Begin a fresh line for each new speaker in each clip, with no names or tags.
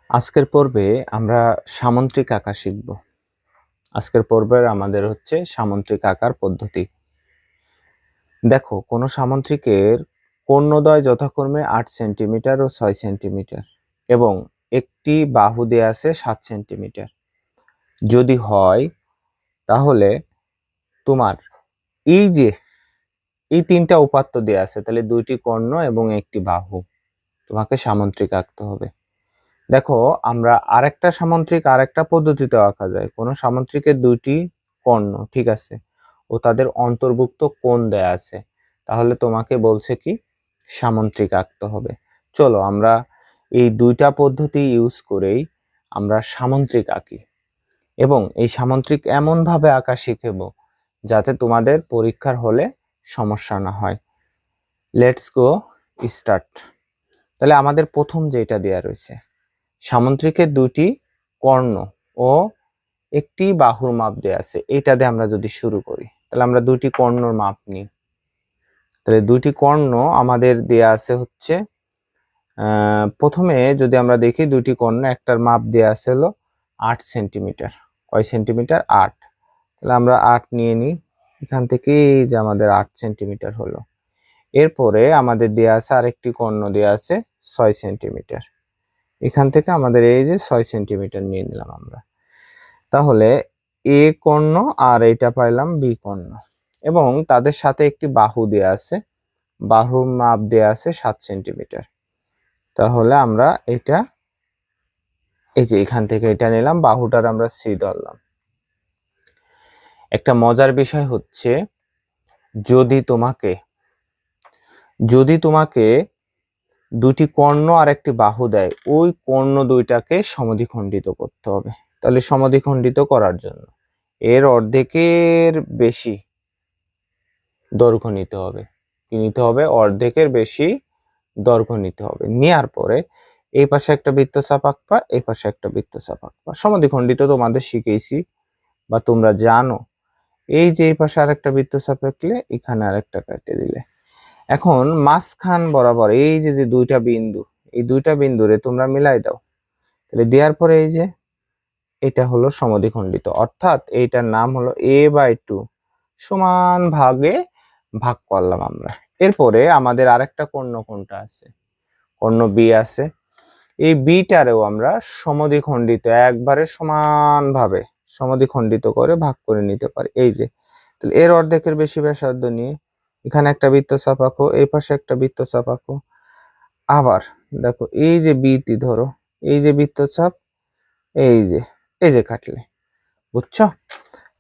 আজকের পর্বে আমরা সামন্ত্রিক আঁকা শিখব। আজকের পর্বের আমাদের হচ্ছে সামন্ত্রিক আঁকার পদ্ধতি। দেখো, কোনো সামন্ত্রিকের কর্ণদ্বয় যথাক্রমে 8 সেন্টিমিটার ও 6 সেন্টিমিটার এবং একটি বাহু দেয়া আছে 7 সেন্টিমিটার যদি হয়, তাহলে তোমার এই তিনটা উপাত্ত দেয়া আছে, তাহলে দুইটি কর্ণ এবং একটি বাহু তোমাকে সামন্ত্রিক আঁকতে হবে। দেখো, আমরা আরেকটা সামন্ত্রিক আরেকটা পদ্ধতিতে আঁকা যায়। কোনো সামন্ত্রিকের দুইটি কর্ণ, ঠিক আছে, ও তাদের অন্তর্ভুক্ত কোণ দেয়া আছে, তাহলে তোমাকে বলছে কি সামন্ত্রিক আঁকতে হবে। চলো আমরা এই দুইটা পদ্ধতি ইউজ করেই আমরা সামন্ত্রিক আঁকি এবং এই সামন্ত্রিক এমন ভাবে আঁকা শিখব যাতে তোমাদের পরীক্ষার হলে সমস্যা না হয়। Let's go start. তাহলে আমাদের প্রথম যেটা দেয়া রয়েছে, সামন্ত্রিকের দুটি কর্ণ ও একটি বাহুর মাপ দেয়া আছে, এটা দিয়ে আমরা যদি শুরু করি, তাহলে আমরা দুটি কর্ণর মাপ নিই। তাহলে দুটি কর্ণ আমাদের দেয়া আছে হচ্ছে প্রথমে যদি আমরা দেখি দুটি কর্ণ, একটার মাপ দেয়া আছে হলো 8 সেন্টিমিটার। কয় সেন্টিমিটার? 8। তাহলে আমরা 8 নিয়ে নিই, এখান থেকে যে আমাদের 8 সেন্টিমিটার হলো। এরপরে আমাদের দেয়া আছে আরেকটি কর্ণ দেয়া আছে 6 সেন্টিমিটার, এখান থেকে আমাদের এই যে 6 সেন্টিমিটার নিয়ে নিলাম আমরা। তাহলে এ কর্ণ আর এটা পাইলাম বি কর্ণ এবং তাদের সাথে একটি বাহু দেয়া আছে, বাহুর মাপ দেয়া আছে 7 সেন্টিমিটার। তাহলে আমরা এটা এই যে এখান থেকে এটা নিলাম, বাহুটার আমরা সি ধরলাম। একটা মজার বিষয় হচ্ছে, যদি তোমাকে দুটি কর্ণ আর একটি বাহু দেয়, ওই কর্ণ দুইটাকে সমদ্বিখণ্ডিত করতে হবে। তাহলে সমদ্বিখণ্ডিত করার জন্য এর অর্ধেকের বেশি দৈর্ঘ্য নিতে হবে। কি নিতে হবে? অর্ধেকের বেশি দৈর্ঘ্য নিতে হবে। নেওয়ার পরে এই পাশে একটা বৃত্তচাপ আঁকবা, এই পাশে একটা বৃত্তচাপ আঁকবা। সমদ্বিখণ্ডিত তোমাদের শিখেইছি বা তোমরা জানো। এই যে এই পাশে আরেকটা বৃত্তচাপ আঁকলে, এখানে আরেকটা কেটে দিলে। এখন মাঝখান বরাবর এই যে দুইটা বিন্দু, এই দুইটা বিন্দুরে তোমরা মিলাই দাও। তাহলে দেওয়ার পরে এই যে এটা হলো সমদ্বিখণ্ডিত, অর্থাৎ এইটার নাম হলো a/2, সমান ভাগে ভাগ করলাম আমরা। এরপরে আমাদের আরেকটা কর্ণ কোনটা আছে? কর্ণ বি আছে। এই বিটারেও আমরা সমদ্বিখণ্ডিত, একবারে সমানভাবে সমদ্বিখণ্ডিত করে ভাগ করে নিতে পারি। এই যে, তাহলে এর অর্ধেকের বেশি ব্যাসার্ধ নিয়ে এখানে একটা বৃত্তচাপ আঁকো, এই পাশে একটা বৃত্তচাপ আঁকো। আবার দেখো, এই যে বিটি ধরো, এই যে বৃত্তচাপ, এই যে কাটলে, বুঝছো?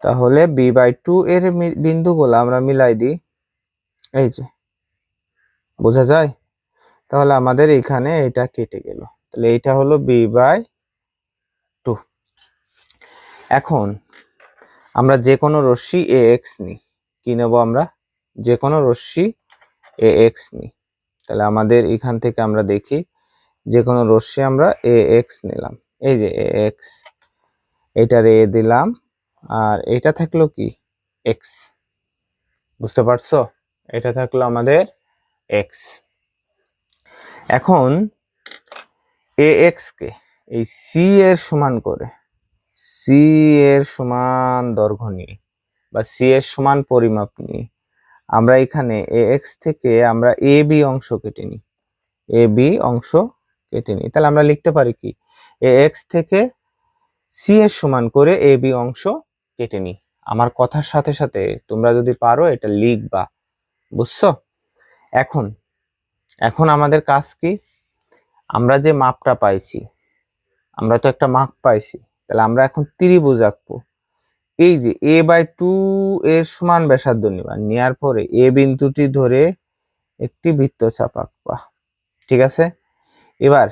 তাহলে b/2 এর বিন্দুগুলো আমরা মিলাই দিই। এই যে, বোঝা যায়? তাহলে আমাদের এখানে এটা কেটে গেল। তাহলে এটা হলো b/2। এখন আমরা যে কোনো রশ্মি ax নিই। কি নেব আমরা? যে কোনো রশ্মি ax নিই। তাহলে আমাদের এখান থেকে আমরা দেখি, যে কোনো রশ্মি আমরা ax নিলাম। এই যে ax, এটার a দিলাম, আর এটা থাকলো কি x। বুঝতে পারছো? এটা থাকলো আমাদের x। এখন ax কে এই c এর সমান করে, c এর সমান দৈর্ঘ্য নিয়ে বা c এর সমান পরিমাপ নিয়ে আমরা এখানে ax থেকে আমরা ab অংশ কেটে নিই। ab অংশ কেটে নিই। তাহলে আমরা লিখতে পারি কি, ax থেকে c এর সমান করে ab অংশ কেটে নিই। আমার কথার সাথে সাথে তোমরা যদি পারো এটা লিখবা। বুঝছো? এখন আমাদের কাজ কি? আমরা যে মাপটা পাইছি, আমরা তো একটা মাপ পাইছি, তাহলে আমরা এখন ত্রিভুজ আঁকবো। এই যে a/2 এর সমান ব্যাসার্ধ নিবা, নেওয়ার পরে এ বিন্দুটি ধরে একটি বৃত্তচাপ আঁকবা। ঠিক আছে? এবার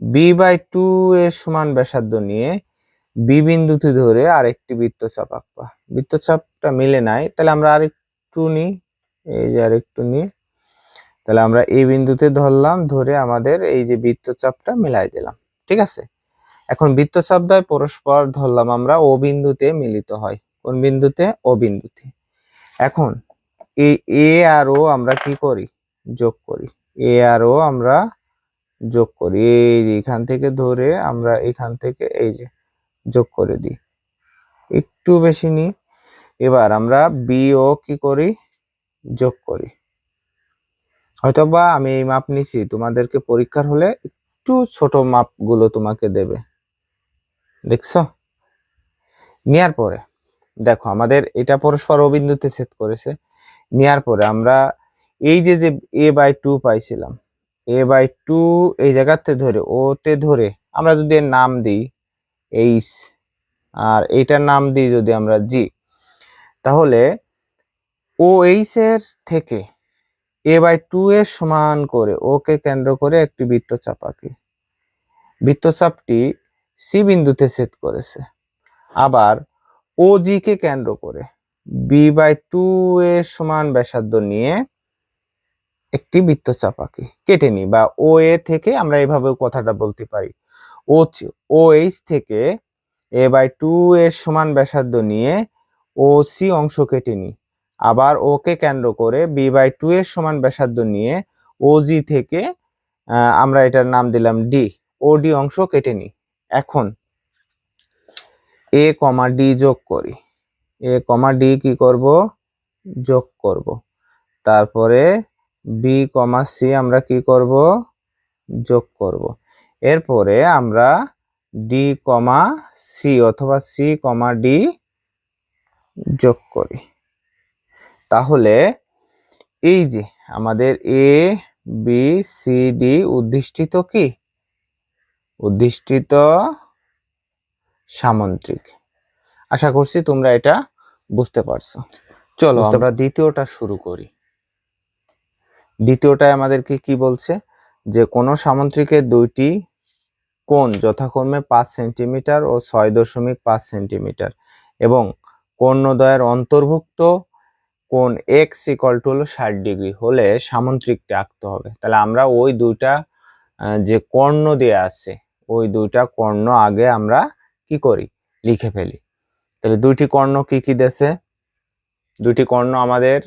b/2 এর সমান ব্যাসার্ধ নিয়ে বি বিন্দুটি ধরে আরেকটি বৃত্তচাপ আঁকবা। বৃত্তচাপটা মিলে নাই, তাহলে আমরা আরেকটু নিই। এই যে আরেকটু নিই, তাহলে আমরা এই বিন্দুতে ধরলাম, ধরে আমাদের এই যে বৃত্তচাপটা মিলাই দিলাম। ঠিক আছে? এখন বৃত্তচাপ দ্বয় পরস্পর ধরলাম আমরা ও বিন্দুতে মিলিত হয়। কোন বিন্দুতে? ও বিন্দুতে। এখন এই এ আর ও আমরা কি করি? যোগ করি। এ আর ও আমরা যোগ করি, এই যে এখান থেকে ধরে আমরা এখান থেকে এই যে যোগ করে দিই, একটু বেশি নিই। এবার আমরা বি ও কি করি, যোগ করি। হয়তোবা আমি এই মাপ নিছি, তোমাদেরকে পরীক্ষার হলে একটু ছোট মাপগুলো তোমাকে দেবে, দেখছো? নেয়ার পরে দেখো আমাদের এটা পরস্পর ও বিন্দুতে ছেদ করেছে। নেয়ার পরে আমরা এই যে যে a/2 পাইছিলাম, a/2 এই জায়গাতে ধরে ওতে ধরে আমরা যদি এর নাম দিই এইচ, আর এইটার নাম দিই যদি আমরা জি, তাহলে ও এইচ এর থেকে a/2 এর সমান করে ওকে কেন্দ্র করে একটি বৃত্তচাপ আঁকি। বৃত্তচাপটি সি বিন্দুতে ছেদ করেছে। আবার ও জি কে কেন্দ্র করে b/2 এর সমান ব্যাসার্ধ নিয়ে একটি বৃত্তচাপ আঁকি, কেটে নিই। বা ও এ থেকে আমরা এভাবে কথাটা বলতে পারি, ও এইচ থেকে a/2 এর সমান ব্যাসার্ধ নিয়ে ও সি অংশ কেটে নিই। আবার ওকে কেন্দ্র করে b/2 এর সমান ব্যাসার্ধ নিয়ে ও জি থেকে আমরা এটার নাম দিলাম ডি, ও ডি অংশ কেটে নিই। এখন এ কমা ডি যোগ করি, এ কমা ডি কি করব, যোগ করব। তারপরে বি কমা সি আমরা কি করব, যোগ করব। এরপরে আমরা ডি কমা সি অথবা সি কমা ডি যোগ করি। তাহলে এই যে আমাদের এ বি সি ডি উদ্দিষ্টিত কি, উদ্দিষ্টিত সামন্ত্রিক। আশা করছি তোমরা এটা বুঝতে পারছো। চলো আমরা দ্বিতীয়টা শুরু করি। দ্বিতীয়টায় আমাদেরকে কি বলছে, যে কোনো সামন্ত্রিকের দুইটি কোণ যথাক্রমে 5 সেন্টিমিটার ও 6.5 সেন্টিমিটার এবং কর্ণদ্বয়ের অন্তর্ভুক্ত কোণ এক্স ইকুয়াল টু 60 ডিগ্রি হলে সামন্ত্রিকটি আঁকতে হবে। তাহলে আমরা ওই দুইটা যে কর্ণ দেয়া আছে ওই দুইটা কর্ণ আগে আমরা কি করি, লিখে ফেলি। তাহলে দুইটি কর্ণ কি কি দেছে, দুইটি কর্ণ আমাদের,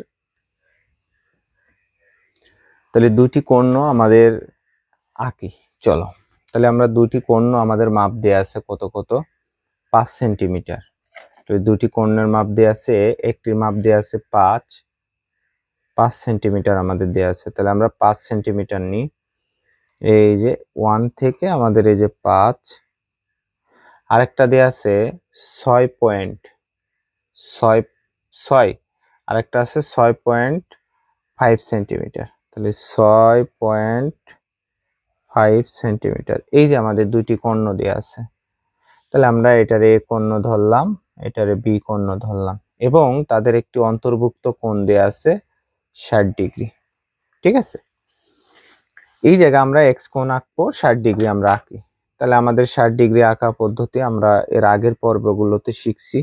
তাহলে দুইটি কর্ণ আমাদের আঁকি। চলো তাহলে আমরা দুইটি কর্ণ আমাদের মাপ দেয়া আছে কত কত, 5 সেন্টিমিটার। তো দুটি কর্ণের মাপ দেয়া আছে, একটির মাপ দেয়া আছে 5 সেন্টিমিটার আমাদের দেয়া আছে। তাহলে আমরা 5 সেন্টিমিটার নিই, এই যে 1 থেকে আমাদের এই যে 5, আরেকটা দেয়া আছে 6.6, আরেকটা আছে 6.5 সেন্টিমিটার। তাহলে 6.5 সেন্টিমিটার, এই যে আমাদের দুইটি কর্ণ দেয়া আছে। তাহলে আমরা এটার এ কর্ণ ধরলাম, এটারে বি কর্ণ ধরলাম এবং তাদের একটি অন্তর্ভুক্ত কোণ দেয়া আছে 60 ডিগ্রি। ঠিক আছে, এই জায়গায় আমরা এক্স কোণ আঁকবো, 60 ডিগ্রি আমরা আঁকি। তাহলে আমাদের 60 ডিগ্রি আঁকা পদ্ধতি আমরা এর আগের পর্বগুলোতে শিখছি।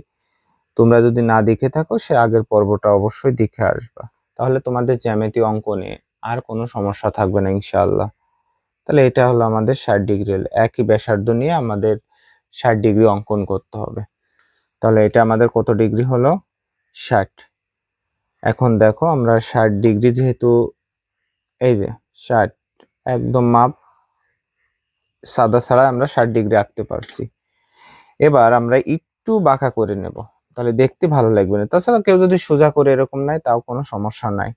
তোমরা যদি না দেখে থাকো সে আগের পর্বটা অবশ্যই দেখে আসবা, তাহলে তোমাদের জ্যামিতি অঙ্কনে আর কোনো সমস্যা থাকবে না ইনশাআল্লাহ। তাহলে এটা হলো আমাদের 60 ডিগ্রি, একই ব্যাসার্ধ নিয়ে আমাদের 60 ডিগ্রি অঙ্কন করতে হবে। তাহলে এটা আমাদের কত ডিগ্রি হলো, 60। এখন দেখো আমরা 60 ডিগ্রি যেহেতু এই যে 60 একদম মাপ সাদা ছাড়া আমরা 60 ডিগ্রি আঁকতে পারছি। এবার আমরা একটু বাঁকা করে নেব, তাহলে দেখতে ভালো লাগবে না। তাছাড়া কেউ যদি সোজা করে এরকম নাই তাও কোনো সমস্যা নাই।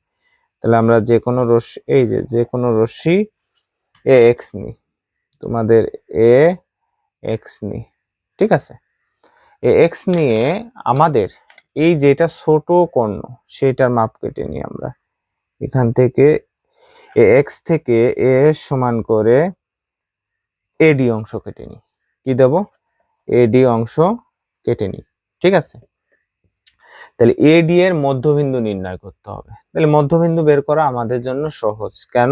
তাহলে আমরা যে কোনো রশ্মি, এই যে কোনো রশ্মি এ এক্স নিই, তোমাদের এ এক্স নিই, ঠিক আছে। এ এক্স নিয়ে আমাদের এই যেটা ছোট কর্ণ সেটার মাপ কেটে নিই আমরা। এখান থেকে এ এক্স থেকে এ সমান করে এডি অংশ কেটে নিই, কি দেব, এডি অংশ কেটে নিই, ঠিক আছে। তাহলে এডি এর মধ্যবিন্দু নির্ণয় করতে হবে। তাহলে মধ্যবিন্দু বের করা আমাদের জন্য সহজ, কেন,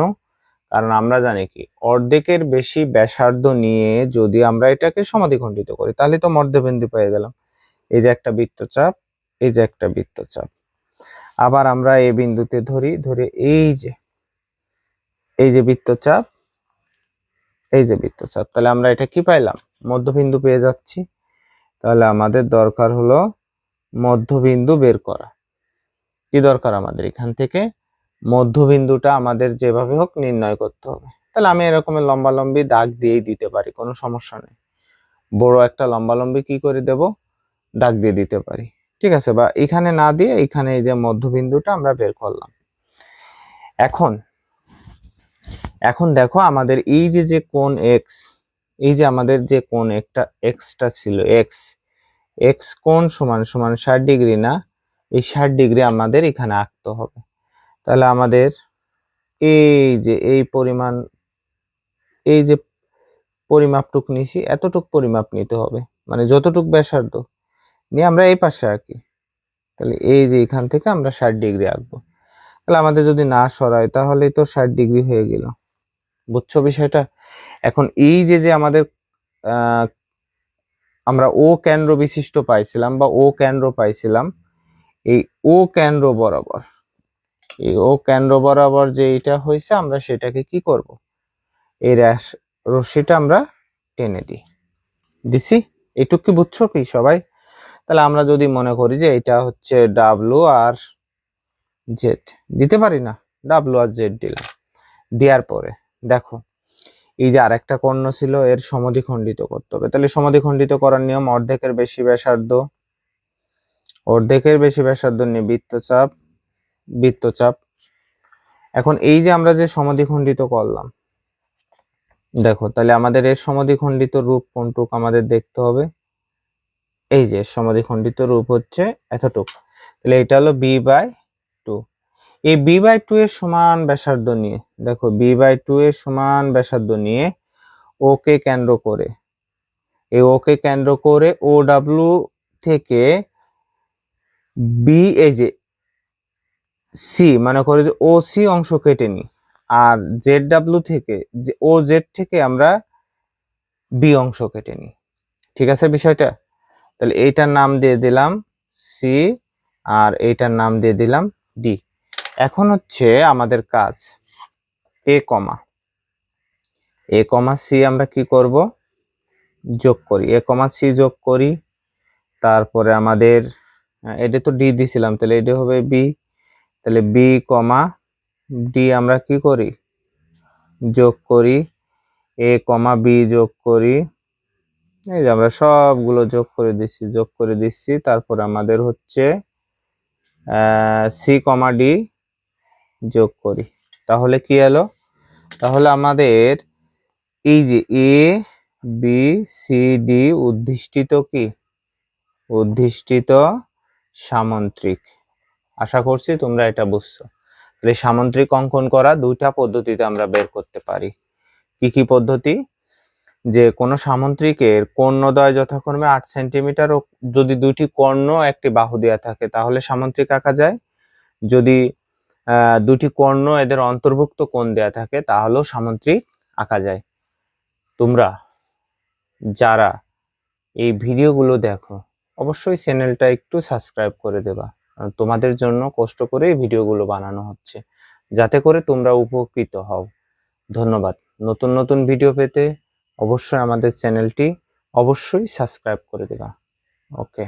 কারণ আমরা জানি কি অর্ধেকের বেশি ব্যাসার্ধ নিয়ে যদি আমরা এটাকে সমাদ্বিখণ্ডিত করি তাহলে তো মধ্যবিন্দু পেয়ে গেলাম। এই যে একটা বৃত্তচাপ, এই যে একটা বৃত্তচাপ। আবার আমরা এই বিন্দুতে ধরি, ধরে এই যে বৃত্তচাপ, এই যে বৃত্তচাপ। তাহলে আমরা এটা কি পাইলাম, মধ্যবিন্দু পেয়ে যাচ্ছি। তাহলে আমাদের দরকার হলো মধ্যবিন্দু বের করা। কি দরকার আমাদের, এখান থেকে মধ্যবিন্দুটা আমাদের যেভাবে হোক নির্ণয় করতে হবে। তাহলে আমি এরকমের লম্বালম্বি দাগ দিয়েই দিতে পারি, কোনো সমস্যা নেই। বড় একটা লম্বালম্বি কি করে দেব, দাগ দিয়ে দিতে পারি, ঠিক আছে। বা এখানে না দিয়ে এখানে এই যে মধ্যবিন্দুটা আমরা বের করলাম। এখন এখন দেখো আমাদের এই যে যে কোণ এক্স, এই যে আমাদের যে কোণ একটা এক্সটা ছিল, এক্স এক্স কোণ সমান সমান 60 ডিগ্রি না, এই 60 ডিগ্রি আমাদের এখানে আঁকতে হবে। তাহলে আমাদের এই যে এই পরিমাণ, এই যে পরিমাপটুক নিছি এতটুক পরিমাপ নিতে হবে, মানে যতটুক ব্যাসার্ধ নিয়ে আমরা এই পাশে আঁকি। তাহলে এই যে এখান থেকে আমরা 60 ডিগ্রি আঁকবো। তাহলে আমাদের যদি না সরাই তাহলেই তো 60 ডিগ্রি হয়ে গেল, বুঝছো বিষয়টা। এখন এই যে যে আমাদের আমরা ও কেন্দ্র বিশিষ্ট পাইছিলাম বা ও কেন্দ্র পাইছিলাম, এই ও কেন্দ্র বরাবর, এই ও কেন্দ্র বরাবর যে এটা হয়েছে আমরা সেটাকে কি করব, এই রশ্মিটা আমরা টেনে দিছি। এটুক কি বুঝছো কি সবাই? তাহলে আমরা যদি মনে করি যে এটা হচ্ছে ডাব্লু আর জেড, দিতে পারি না, ডাব্লু আর জেড দিলাম। দেওয়ার পরে দেখো এই যে আরেকটা কর্ণ ছিল এর সমদ্বিখণ্ডিত করতে হবে। তাহলে সমদ্বিখণ্ডিত করার নিয়ম, অর্ধেকের বেশি ব্যাসার্ধ, অর্ধেকের বেশি ব্যাসার্ধ নিয়ে বৃত্তচাপ, বৃত্তচাপ। এখন এই যে আমরা যে সমদ্বিখণ্ডিত করলাম, দেখো তাহলে আমাদের এর সমদ্বিখণ্ডিত রূপ কোনটুক আমাদের দেখতে হবে। এই যে সমদ্বিখণ্ডিত রূপ হচ্ছে এতটুক, তাহলে এটা হলো b/2। এই b/2 এর সমান ব্যাসার্ধ নিয়ে, দেখো b/2 এর সমান ব্যাসার্ধ নিয়ে ওকে কেন্দ্র করে, এই ওকে কেন্দ্র করে ও ডাব্লু থেকে বি, এই যে সি, মনে করে যে ও সি অংশ কেটে নি, আর জেড ডাব্লু থেকে ও জেড থেকে আমরা বি অংশ কেটে নি, ঠিক আছে বিষয়টা। তাহলে এইটার নাম দিয়ে দিলাম সি আর এইটার নাম দিয়ে দিলাম ডি। এখন হচ্ছে আমাদের কাজ এ কমা সি আমরা কি করব, যোগ করি, এ কমা সি যোগ করি। তারপরে আমাদের এটা তো ডি দিছিলাম, তাহলে এটা হবে বি, তাহলে বি কমা ডি আমরা কি করি, যোগ করি, এ কমা বি যোগ করি। এই যে আমরা সবগুলো যোগ করে দিচ্ছি। তারপর আমাদের হচ্ছে সি কমা ডি যোগ করি। তাহলে কি এলো, তাহলে আমাদের এই যে এ বি সি ডি উদ্দিষ্টিত কি, উদ্দিষ্টিত সামন্ত্রিক। আশা করছি তোমরা এটা বুঝছো। তাহলে সামন্ত্রিক অঙ্কন করা দুইটা পদ্ধতিতে আমরা বের করতে পারি। কি কি পদ্ধতি, যে কোনো সামন্ত্রিকের কর্ণদ্বয় যথাক্রমে 8 সেন্টিমিটার ও যদি দুইটি কর্ণ একটি বাহু দেওয়া থাকে তাহলে সামন্ত্রিক আঁকা যায়। যদি দুটি কর্ণ এদের অন্তর্ভুক্ত কোণ দেওয়া থাকে তাহলেও সামন্ত্রিক আঁকা যায়। তোমরা যারা এই ভিডিওগুলো দেখো অবশ্যই চ্যানেলটা একটু সাবস্ক্রাইব করে দেবা, তোমাদের জন্য কষ্ট করে এই ভিডিওগুলো বানানো হচ্ছে যাতে করে তোমরা উপকৃত হও। ধন্যবাদ। নতুন নতুন ভিডিও পেতে অবশ্যই আমাদের চ্যানেলটি অবশ্যই সাবস্ক্রাইব করে দেবা। ওকে।